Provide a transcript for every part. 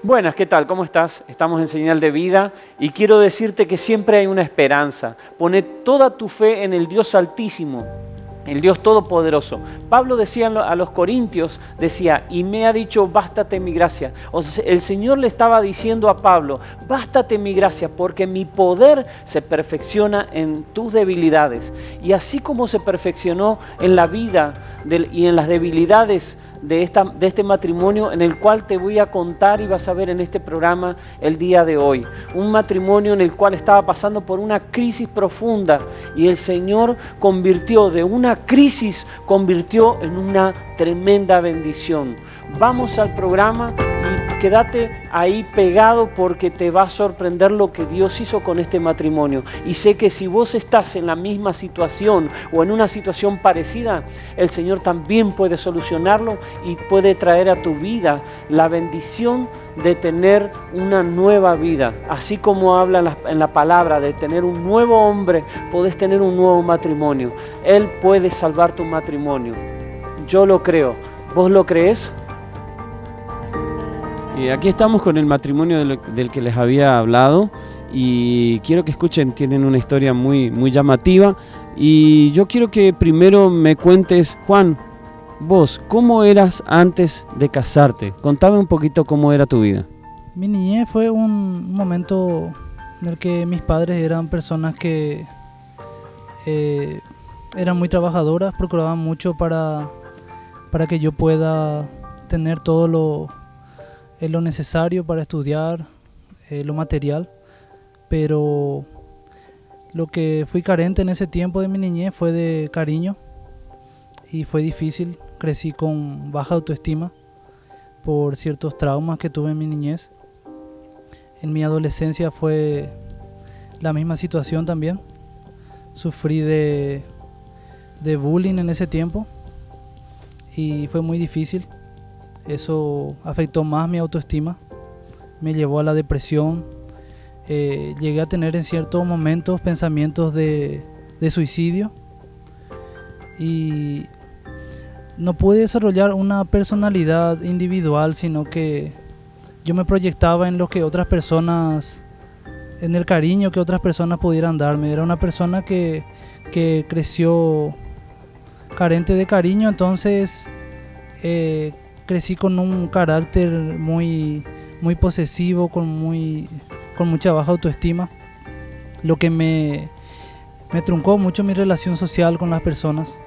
Buenas, ¿qué tal? ¿Cómo estás? Estamos en Señal de Vida y quiero decirte que siempre hay una esperanza. Pone toda tu fe en el Dios Altísimo, el Dios Todopoderoso. Pablo decía a los corintios, decía, y me ha dicho, bástate mi gracia. O sea, el Señor le estaba diciendo a Pablo, bástate mi gracia, porque mi poder se perfecciona en tus debilidades. Y así como se perfeccionó en la vida y en las debilidades de este matrimonio en el cual te voy a contar y vas a ver en este programa el día de hoy. Un matrimonio en el cual estaba pasando por una crisis profunda y el Señor convirtió de una crisis, convirtió en una tremenda bendición. Vamos al programa y quédate ahí pegado porque te va a sorprender lo que Dios hizo con este matrimonio. Y sé que si vos estás en la misma situación o en una situación parecida, el Señor también puede solucionarlo y puede traer a tu vida la bendición de tener una nueva vida. Así como habla en la palabra de tener un nuevo hombre, podés tener un nuevo matrimonio. Él puede salvar tu matrimonio. Yo lo creo. ¿Vos lo crees? Y aquí estamos con el matrimonio del que les había hablado y quiero que escuchen, tienen una historia muy, muy llamativa y yo quiero que primero me cuentes, Juan, vos, ¿cómo eras antes de casarte? Contame un poquito cómo era tu vida. Mi niñez fue un momento en el que mis padres eran personas que eran muy trabajadoras, procuraban mucho para que yo pueda tener todo lo necesario para estudiar, lo material, pero lo que fui carente en ese tiempo de mi niñez fue de cariño y fue difícil. Crecí con baja autoestima por ciertos traumas que tuve en mi niñez. En mi adolescencia fue la misma situación también. Sufrí de bullying en ese tiempo y fue muy difícil. Eso afectó más mi autoestima, me llevó a la depresión. Llegué a tener en ciertos momentos pensamientos de suicidio y no pude desarrollar una personalidad individual, sino que yo me proyectaba en lo que otras personas, en el cariño que otras personas pudieran darme. Era una persona que creció carente de cariño, entonces crecí con un carácter muy, muy posesivo, con mucha baja autoestima, lo que me truncó mucho mi relación social con las personas.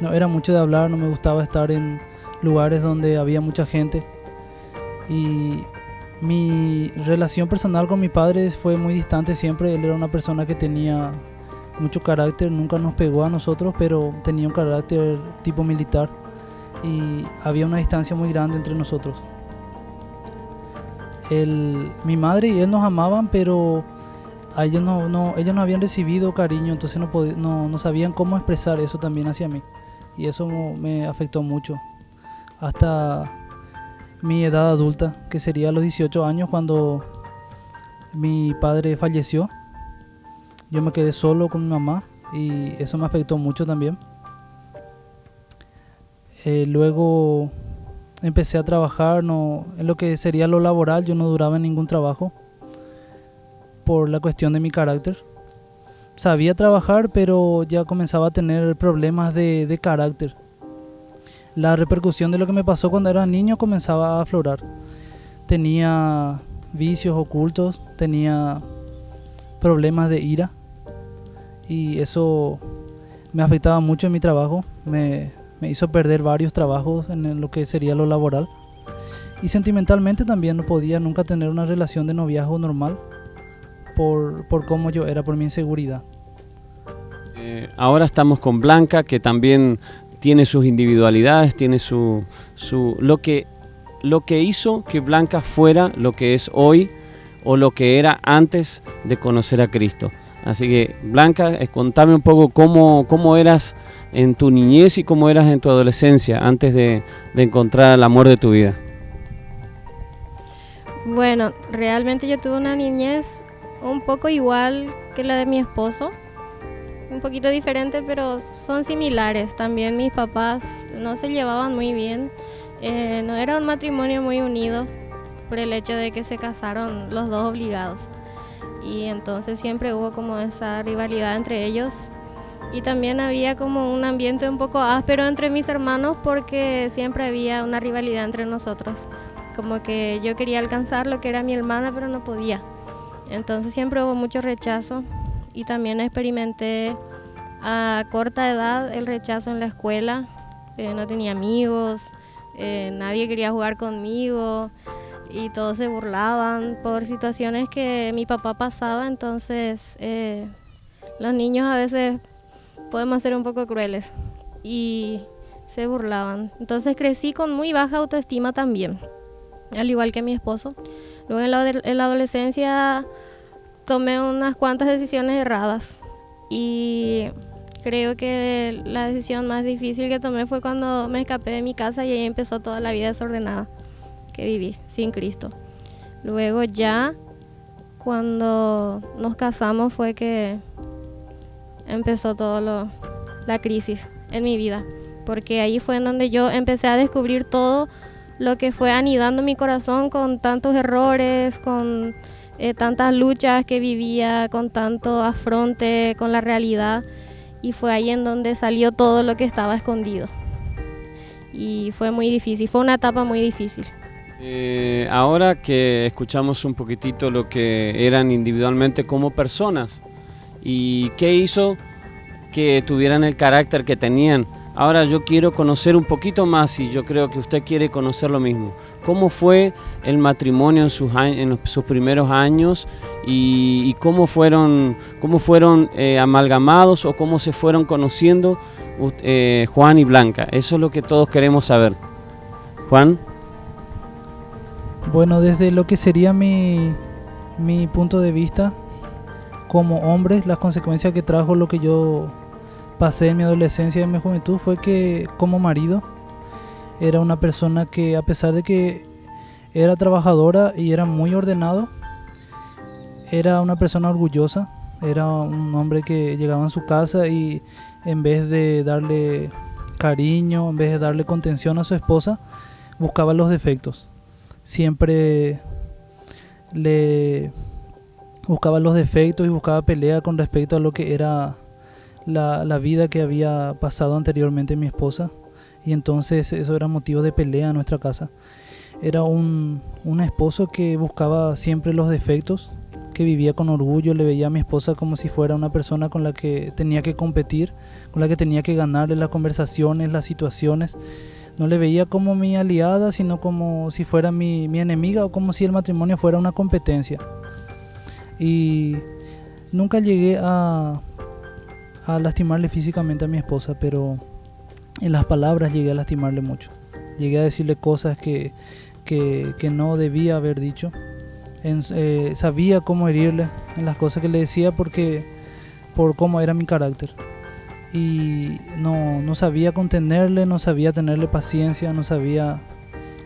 No era mucho de hablar, no me gustaba estar en lugares donde había mucha gente. Y mi relación personal con mi padre fue muy distante siempre. Él era una persona que tenía mucho carácter, nunca nos pegó a nosotros, pero tenía un carácter tipo militar y había una distancia muy grande entre nosotros. Mi madre y él nos amaban, pero a ellos ellos no habían recibido cariño, entonces no sabían cómo expresar eso también hacia mí. Y eso me afectó mucho hasta mi edad adulta, que sería a los 18 años cuando mi padre falleció. Yo me quedé solo con mi mamá y eso me afectó mucho también. Luego empecé a trabajar, en lo que sería lo laboral. Yo no duraba en ningún trabajo por la cuestión de mi carácter. Sabía trabajar, pero ya comenzaba a tener problemas de carácter. La repercusión de lo que me pasó cuando era niño comenzaba a aflorar. Tenía vicios ocultos, tenía problemas de ira y eso me afectaba mucho en mi trabajo. Me hizo perder varios trabajos en lo que sería lo laboral. Y sentimentalmente también no podía nunca tener una relación de noviazgo normal por cómo yo era, por mi inseguridad. Ahora estamos con Blanca, que también tiene sus individualidades, tiene lo que hizo que Blanca fuera lo que es hoy o lo que era antes de conocer a Cristo. Así que Blanca, contame un poco cómo eras en tu niñez y cómo eras en tu adolescencia antes de encontrar el amor de tu vida. Bueno, realmente yo tuve una niñez un poco igual que la de mi esposo, un poquito diferente, pero son similares. También mis papás no se llevaban muy bien, no era un matrimonio muy unido, por el hecho de que se casaron los dos obligados. Y entonces siempre hubo como esa rivalidad entre ellos. Y también había como un ambiente un poco áspero entre mis hermanos porque siempre había una rivalidad entre nosotros. Como que yo quería alcanzar lo que era mi hermana, pero no podía. Entonces siempre hubo mucho rechazo y también experimenté a corta edad el rechazo en la escuela. No tenía amigos, nadie quería jugar conmigo y todos se burlaban por situaciones que mi papá pasaba. Entonces los niños a veces podemos ser un poco crueles y se burlaban. Entonces crecí con muy baja autoestima también, al igual que mi esposo. Luego en la adolescencia tomé unas cuantas decisiones erradas y creo que la decisión más difícil que tomé fue cuando me escapé de mi casa y ahí empezó toda la vida desordenada que viví sin Cristo. Luego ya cuando nos casamos fue que empezó la crisis en mi vida, porque ahí fue en donde yo empecé a descubrir todo lo que fue anidando mi corazón con tantos errores, con tantas luchas que vivía, con tanto afronte con la realidad, y fue ahí en donde salió todo lo que estaba escondido. Y fue muy difícil, fue una etapa muy difícil. Ahora que escuchamos un poquitito lo que eran individualmente como personas y qué hizo que tuvieran el carácter que tenían, ahora yo quiero conocer un poquito más y yo creo que usted quiere conocer lo mismo. ¿Cómo fue el matrimonio en sus primeros años y cómo fueron amalgamados o cómo se fueron conociendo Juan y Blanca? Eso es lo que todos queremos saber. Juan. Bueno, desde lo que sería mi punto de vista como hombre, las consecuencias que trajo lo que yo pasé en mi adolescencia y en mi juventud fue que como marido era una persona que, a pesar de que era trabajadora y era muy ordenado, era una persona orgullosa. Era un hombre que llegaba a su casa y en vez de darle cariño, en vez de darle contención a su esposa, buscaba los defectos. Siempre le buscaba los defectos y buscaba pelea con respecto a lo que era la vida que había pasado anteriormente mi esposa, y entonces eso era motivo de pelea en nuestra casa. Era un esposo que buscaba siempre los defectos, que vivía con orgullo, le veía a mi esposa como si fuera una persona con la que tenía que competir, con la que tenía que ganarle las conversaciones, las situaciones. No le veía como mi aliada, sino como si fuera mi enemiga, o como si el matrimonio fuera una competencia. Y nunca llegué a lastimarle físicamente a mi esposa, pero en las palabras llegué a lastimarle mucho. Llegué a decirle cosas que no debía haber dicho. Sabía cómo herirle en las cosas que le decía por cómo era mi carácter. Y no sabía contenerle, no sabía tenerle paciencia, no sabía.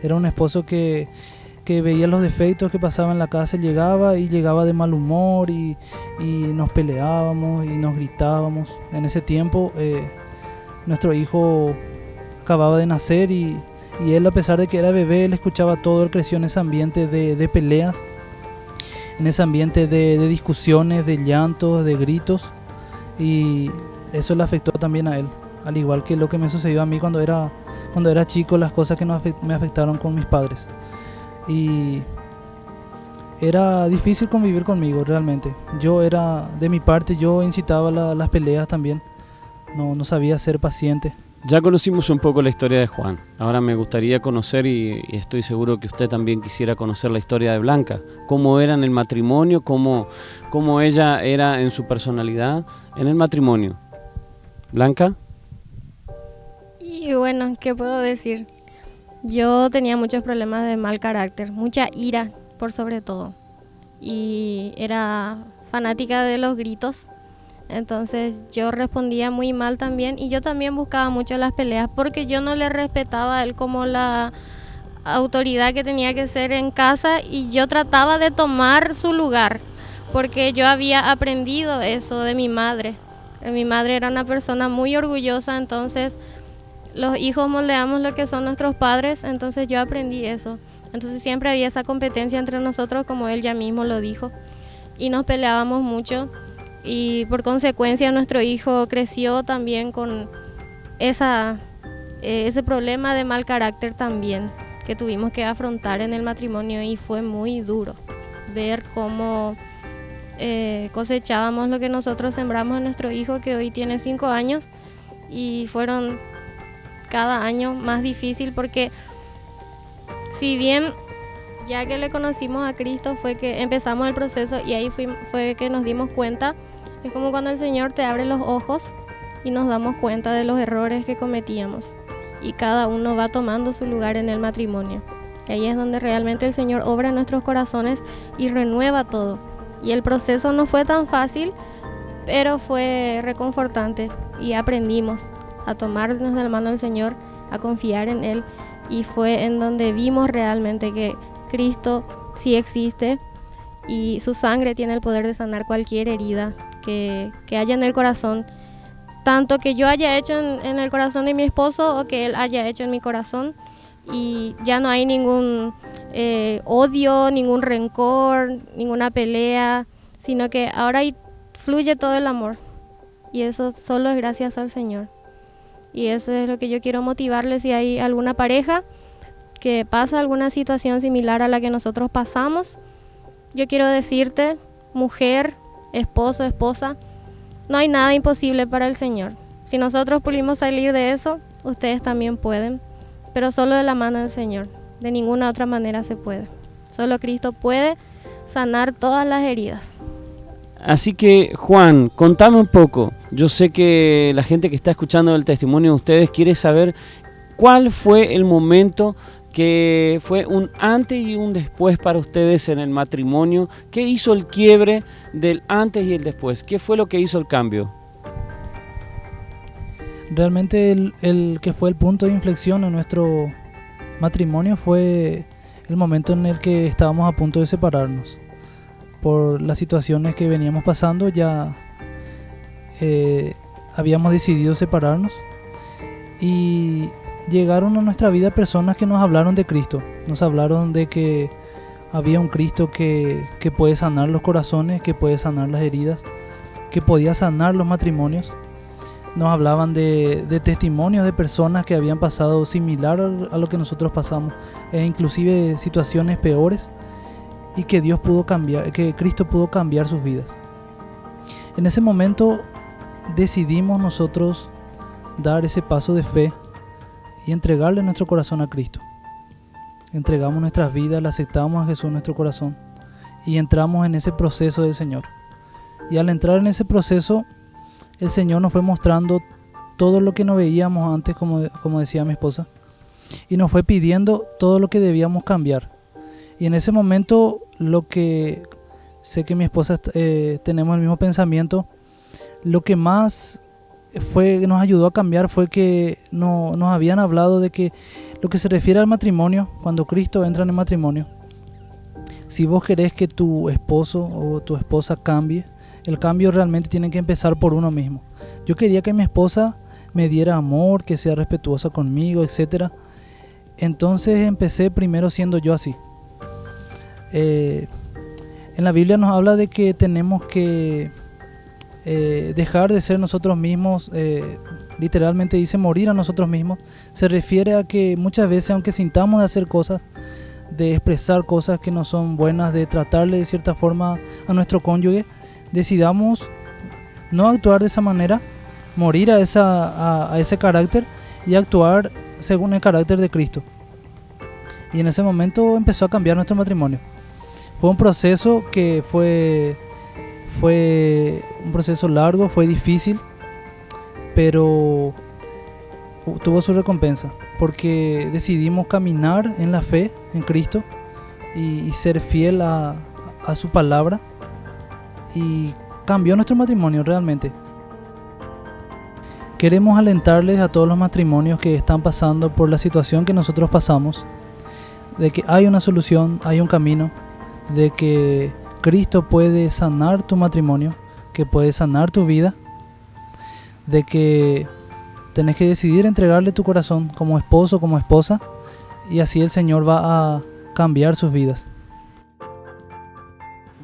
Era un esposo que veía los defectos que pasaba en la casa, llegaba de mal humor y nos peleábamos y nos gritábamos. En ese tiempo nuestro hijo acababa de nacer y él, a pesar de que era bebé, él escuchaba todo. Él creció en ese ambiente de peleas, en ese ambiente de discusiones, de llantos, de gritos, y eso le afectó también a él, al igual que lo que me sucedió a mí cuando era chico, las cosas que me afectaron con mis padres. Y era difícil convivir conmigo realmente. De mi parte, yo incitaba las peleas también. No sabía ser paciente. Ya conocimos un poco la historia de Juan. Ahora me gustaría conocer, y estoy seguro que usted también quisiera conocer la historia de Blanca. Cómo era en el matrimonio, cómo ella era en su personalidad en el matrimonio. Blanca. Y bueno, ¿qué puedo decir? Yo tenía muchos problemas de mal carácter, mucha ira por sobre todo. Y era fanática de los gritos. Entonces yo respondía muy mal también, y yo también buscaba mucho las peleas porque yo no le respetaba a él como la autoridad que tenía que ser en casa, y yo trataba de tomar su lugar porque yo había aprendido eso de mi madre. Mi madre era una persona muy orgullosa, entonces los hijos moldeamos lo que son nuestros padres, entonces yo aprendí eso. Entonces siempre había esa competencia entre nosotros, como él ya mismo lo dijo, y nos peleábamos mucho, y por consecuencia nuestro hijo creció también con ese problema de mal carácter también, que tuvimos que afrontar en el matrimonio, y fue muy duro ver cómo cosechábamos lo que nosotros sembramos en nuestro hijo, que hoy tiene 5 años, y fueron cada año más difícil, porque si bien ya que le conocimos a Cristo fue que empezamos el proceso, y ahí fue que nos dimos cuenta. Es como cuando el Señor te abre los ojos y nos damos cuenta de los errores que cometíamos, y cada uno va tomando su lugar en el matrimonio. Y ahí es donde realmente el Señor obra en nuestros corazones y renueva todo. Y el proceso no fue tan fácil, pero fue reconfortante, y aprendimos a tomarnos de la mano del Señor, a confiar en Él, y fue en donde vimos realmente que Cristo sí existe y su sangre tiene el poder de sanar cualquier herida que haya en el corazón, tanto que yo haya hecho en el corazón de mi esposo o que él haya hecho en mi corazón, y ya no hay ningún odio, ningún rencor, ninguna pelea, sino que ahora fluye todo el amor, y eso solo es gracias al Señor. Y eso es lo que yo quiero motivarles. Si hay alguna pareja que pasa alguna situación similar a la que nosotros pasamos, yo quiero decirte, mujer, esposo, esposa, no hay nada imposible para el Señor. Si nosotros pudimos salir de eso, ustedes también pueden, pero solo de la mano del Señor. De ninguna otra manera se puede. Solo Cristo puede sanar todas las heridas. Así que, Juan, contame un poco. Yo sé que la gente que está escuchando el testimonio de ustedes quiere saber cuál fue el momento que fue un antes y un después para ustedes en el matrimonio. ¿Qué hizo el quiebre del antes y el después? ¿Qué fue lo que hizo el cambio? Realmente el que fue el punto de inflexión en nuestro matrimonio fue el momento en el que estábamos a punto de separarnos. Por las situaciones que veníamos pasando, ya habíamos decidido separarnos, y llegaron a nuestra vida personas que nos hablaron de Cristo, nos hablaron de que había un Cristo que puede sanar los corazones, que puede sanar las heridas, que podía sanar los matrimonios. Nos hablaban de testimonios de personas que habían pasado similar a lo que nosotros pasamos, e inclusive situaciones peores, y que Dios pudo cambiar, que Cristo pudo cambiar sus vidas. En ese momento decidimos nosotros dar ese paso de fe y entregarle nuestro corazón a Cristo. Entregamos nuestras vidas, le aceptamos a Jesús en nuestro corazón y entramos en ese proceso del Señor. Y al entrar en ese proceso, el Señor nos fue mostrando todo lo que no veíamos antes, como decía mi esposa, y nos fue pidiendo todo lo que debíamos cambiar. Y en ese momento, lo que sé que mi esposa tenemos el mismo pensamiento, lo que más nos ayudó a cambiar fue que nos habían hablado de que lo que se refiere al matrimonio, cuando Cristo entra en el matrimonio, si vos querés que tu esposo o tu esposa cambie, el cambio realmente tiene que empezar por uno mismo. Yo quería que mi esposa me diera amor, que sea respetuosa conmigo, etc. Entonces empecé primero siendo yo así. En la Biblia nos habla de que tenemos que dejar de ser nosotros mismos, literalmente dice morir a nosotros mismos. Se refiere a que muchas veces, aunque sintamos de hacer cosas, de expresar cosas que no son buenas, de tratarle de cierta forma a nuestro cónyuge, decidamos no actuar de esa manera, morir a ese carácter y actuar según el carácter de Cristo. Y en ese momento empezó a cambiar nuestro matrimonio. Fue un proceso que fue un proceso largo, fue difícil, pero tuvo su recompensa, porque decidimos caminar en la fe en Cristo y ser fiel a su palabra, y cambió nuestro matrimonio realmente. Queremos alentarles a todos los matrimonios que están pasando por la situación que nosotros pasamos, de que hay una solución, hay un camino, de que Cristo puede sanar tu matrimonio, que puede sanar tu vida, de que tenés que decidir entregarle tu corazón como esposo, como esposa, y así el Señor va cambiar sus vidas.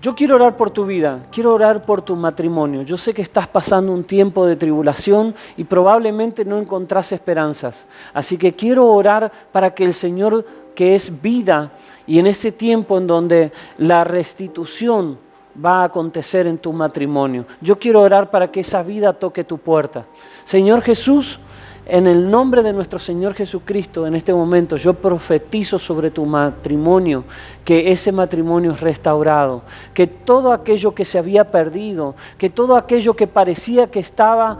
Yo quiero orar por tu vida, quiero orar por tu matrimonio. Yo sé que estás pasando un tiempo de tribulación y probablemente no encontrás esperanzas. Así que quiero orar para que el Señor, que es vida, y en ese tiempo en donde la restitución va a acontecer en tu matrimonio, yo quiero orar para que esa vida toque tu puerta. Señor Jesús, en el nombre de nuestro Señor Jesucristo, en este momento yo profetizo sobre tu matrimonio, que ese matrimonio es restaurado, que todo aquello que se había perdido, que todo aquello que parecía que estaba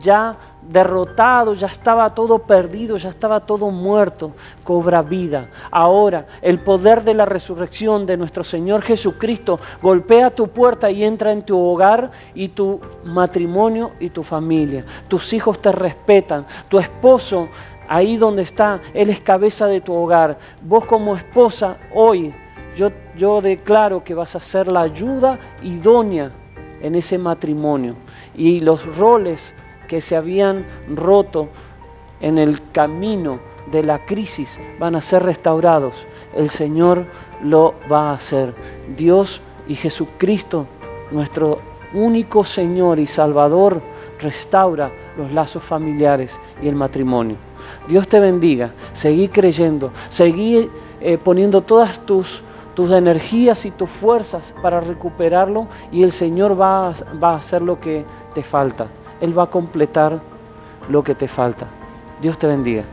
ya derrotado, ya estaba todo perdido, ya estaba todo muerto, cobra vida. Ahora el poder de la resurrección de nuestro Señor Jesucristo golpea tu puerta y entra en tu hogar y tu matrimonio y tu familia. Tus hijos te respetan, tu esposo ahí donde está, él es cabeza de tu hogar. Vos como esposa hoy, yo declaro que vas a ser la ayuda idónea en ese matrimonio, y los roles que se habían roto en el camino de la crisis van a ser restaurados. El Señor lo va a hacer. Dios y Jesucristo, nuestro único Señor y Salvador, restaura los lazos familiares y el matrimonio. Dios te bendiga. Seguí creyendo, seguí poniendo todas tus energías y tus fuerzas para recuperarlo, y el Señor va a hacer lo que te falta. Él va a completar lo que te falta. Dios te bendiga.